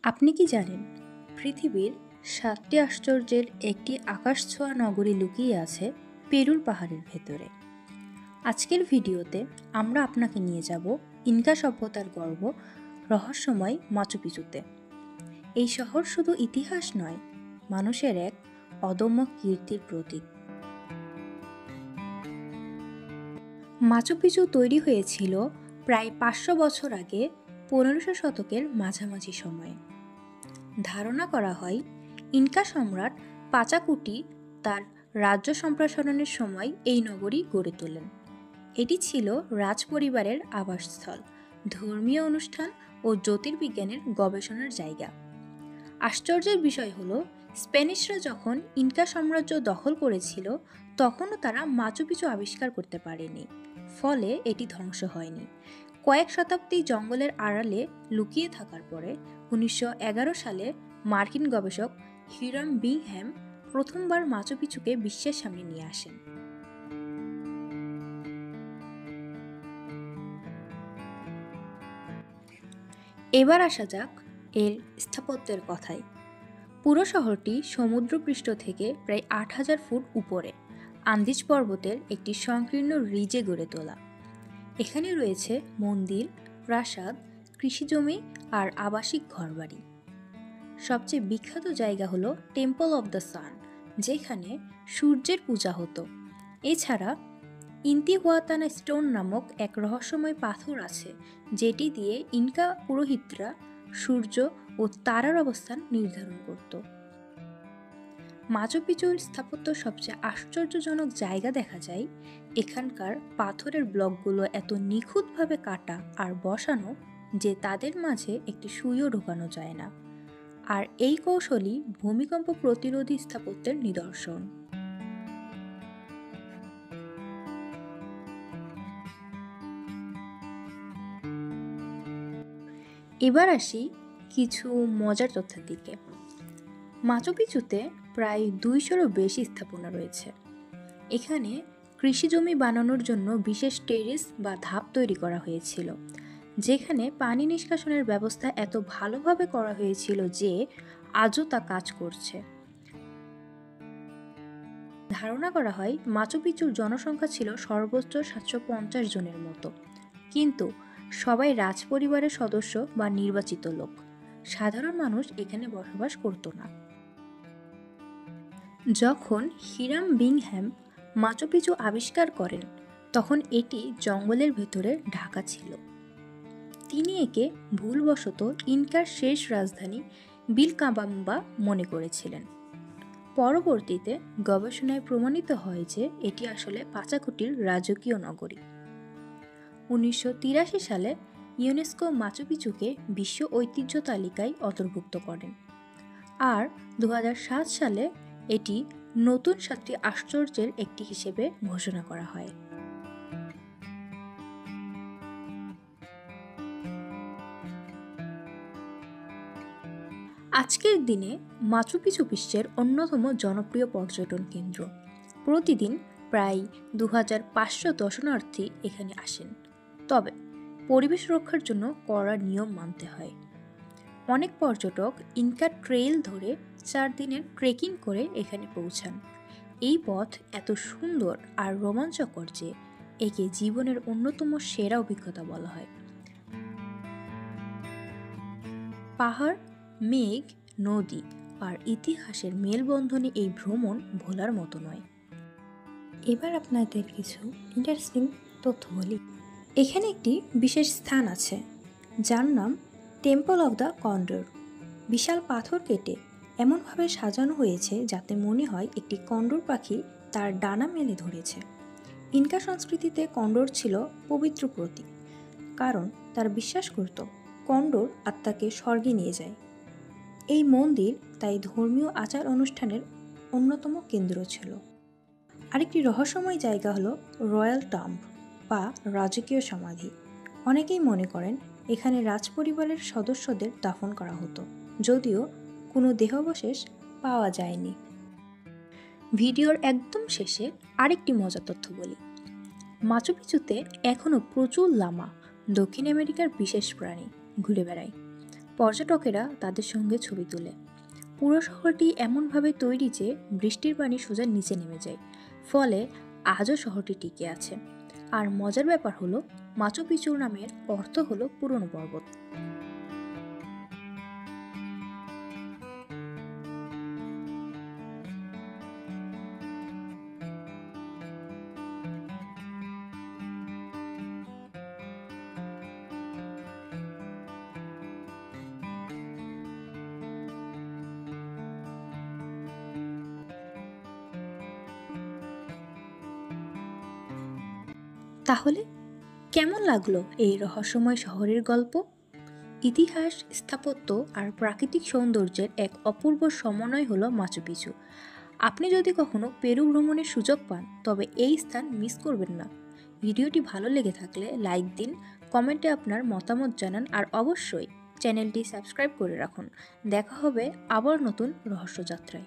আপনি কি জানেন পৃথিবীর ৭টি আশ্চর্যের একটি আকাশছোঁয়া নগরী লুকিয়ে আছে পেরুর পাহাড়ের ভেতরে। আজকের ভিডিওতে আমরা আপনাকে নিয়ে যাব ইনকা সভ্যতার গর্ব রহস্যময় মাচু পিচুতে। এই শহর শুধু ইতিহাস নয়, মানুষের এক অদম্য কীর্তির প্রতীক। মাচু পিচু তৈরি হয়েছিল প্রায় ৫০০ বছর আগে, ১৫০০ শতকের মাঝামাঝি সময়ে। ধারণা করা হয় ইনকা সম্রাট পাচাকুটি তার রাজ্য সম্প্রসারণের সময় এই নগরী গড়ে তোলেন। এটি ছিল রাজপরিবারের আবাসস্থল, ধর্মীয় অনুষ্ঠান ও জ্যোতির্বিজ্ঞানের গবেষণার জায়গা। আশ্চর্যের বিষয় হলো, স্প্যানিশরা যখন ইনকা সাম্রাজ্য দখল করেছিল তখনও তারা মাচু পিচু আবিষ্কার করতে পারেনি, ফলে এটি ধ্বংস হয়নি। কয়েক শতাব্দী জঙ্গলের আড়ালে লুকিয়ে থাকার পরে ১৯১১ সালে মার্কিন গবেষক হিরাম বিংহ্যাম প্রথমবার মাচু পিচুকে বিশ্বের সামনে নিয়ে আসেন। এবার আসা যাক এর স্থাপত্যের কথায়। পুরো শহরটি সমুদ্রপৃষ্ঠ থেকে প্রায় ৮,০০০ ফুট উপরে আন্দিজ পর্বতের একটি সংকীর্ণ রিজে গড়ে তোলা। এখানে রয়েছে মন্দির, প্রাসাদ, কৃষিজমি আর আবাসিক ঘরবাড়ি। সবচেয়ে বিখ্যাত জায়গা হলো টেম্পল অব দ্য সান, যেখানে সূর্যের পূজা হতো। এছাড়া ইন্তিহুয়াতানা স্টোন নামক এক রহস্যময় পাথর আছে, যেটি দিয়ে ইনকা পুরোহিতরা সূর্য ও তারার অবস্থান নির্ধারণ করত। মাচু পিচুর স্থাপত্য সবচেয়ে আশ্চর্যজনক জায়গা দেখা যায় এখানকার পাথরের ব্লকগুলো এত নিখুঁতভাবে কাটা আর বসানো যে তাদের মাঝে একটি সুইও ঢোকানো যায় না। আর এই কৌশলই ভূমিকম্প প্রতিরোধী স্থাপত্যের নিদর্শন। এবার আসি কিছু মজার তথ্যের দিকে। মাচু পিচুতে প্রায় ২০০-রও বেশি স্থাপনা রয়েছে। এখানে কৃষিজমি বানানোর জন্য বিশেষ টেরেস বা ধাপ তৈরি করা হয়েছিল, যেখানে পানি নিষ্কাশনের ব্যবস্থা এত ভালোভাবে করা হয়েছিল যে আজও তা কাজ করছে। ধারণা করা হয় মাচু পিচুর জনসংখ্যা ছিল সর্বোচ্চ ৭৫০ জনের মতো, কিন্তু সবাই রাজপরিবারের সদস্য বা নির্বাচিত লোক। সাধারণ মানুষ এখানে বসবাস করত না। যখন হিরাম বিংহ্যাম মাচু পিচু আবিষ্কার করেন তখন এটি জঙ্গলের ভেতরে ঢাকা ছিল। তিনি একে ভুলবশত ইনকার শেষ রাজধানী বিলকাবাম্বা মনে করেছিলেন। পরবর্তীতে গবেষণায় প্রমাণিত হয় যে এটি আসলে পাচাকুটির রাজকীয় নগরী। ১৯৮৩ সালে ইউনেস্কো মাচু পিচুকে বিশ্ব ঐতিহ্য তালিকায় অন্তর্ভুক্ত করেন, আর ২০০৭ সালে এটি নতুন ৭টি আশ্চর্যের একটি হিসেবে ঘোষণা করা হয়। আজকের দিনে মাচু পিচু বিশ্বের অন্যতম জনপ্রিয় পর্যটন কেন্দ্র। প্রতিদিন প্রায় ২৫০০ দর্শনার্থী এখানে আসেন, তবে পরিবেশ রক্ষার জন্য কড়া নিয়ম মানতে হয়। অনেক পর্যটক ইনকা ট্রেইল ধরে ৪ দিনের ট্রেকিং করে এখানে পৌঁছান। এই পথ এত সুন্দর আর রোমাঞ্চকর যে একে জীবনের অন্যতম সেরা অভিজ্ঞতা বলা হয়। পাহাড়, মেঘ, নদী আর ইতিহাসের মেলবন্ধনে এই ভ্রমণ ভোলার মতো নয়। এবার আপনাদের কিছু ইন্টারেস্টিং তথ্য বলি। এখানে একটি বিশেষ স্থান আছে যার নাম টেম্পল অব দ্য কন্ডর। বিশাল পাথর কেটে এমনভাবে সাজানো হয়েছে যাতে মনে হয় একটি কন্ডর পাখি তার ডানা মেলে ধরেছে। ইনকা সংস্কৃতিতে কন্ডর ছিল পবিত্র প্রতীক, কারণ তারা বিশ্বাস করত কন্ডর আত্মাকে স্বর্গে নিয়ে যায়। এই মন্দির তাই ধর্মীয় আচার অনুষ্ঠানের অন্যতম কেন্দ্র ছিল। আরেকটি রহস্যময় জায়গা হলো রয়্যাল টম্ব বা রাজকীয় সমাধি। অনেকেই মনে করেন এখানে রাজপরিবারের সদস্যদের দাফন করা হতো, যদিও কোনো দেহাবশেষ পাওয়া যায়নি। ভিডিওর একদম শেষে আরেকটি মজার তথ্য বলি। মাচু পিচুতে এখনও প্রচুর লামা, দক্ষিণ আমেরিকার বিশেষ প্রাণী, ঘুরে বেড়ায়। পর্যটকেরা তাদের সঙ্গে ছবি তোলে। পুরো শহরটি এমনভাবে তৈরি যে বৃষ্টির পানি সোজা নিচে নেমে যায়, ফলে আজও শহরটি টিকে আছে। আর মজার ব্যাপার হলো, মাচু পিচু নামের অর্থ হলো পুরনো পর্বত। তাহলে কেমন লাগলো এই রহস্যময় শহরের গল্প? ইতিহাস, স্থাপত্য আর প্রাকৃতিক সৌন্দর্যের এক অপূর্ব সমন্বয় হলো মাচু পিচু। আপনি যদি কখনো পেরু ভ্রমণের সুযোগ পান, তবে এই স্থান মিস করবেন না। ভিডিওটি ভালো লেগে থাকলে লাইক দিন, কমেন্টে আপনার মতামত জানান, আর অবশ্যই চ্যানেলটি সাবস্ক্রাইব করে রাখুন। দেখা হবে আবার নতুন রহস্যযাত্রায়।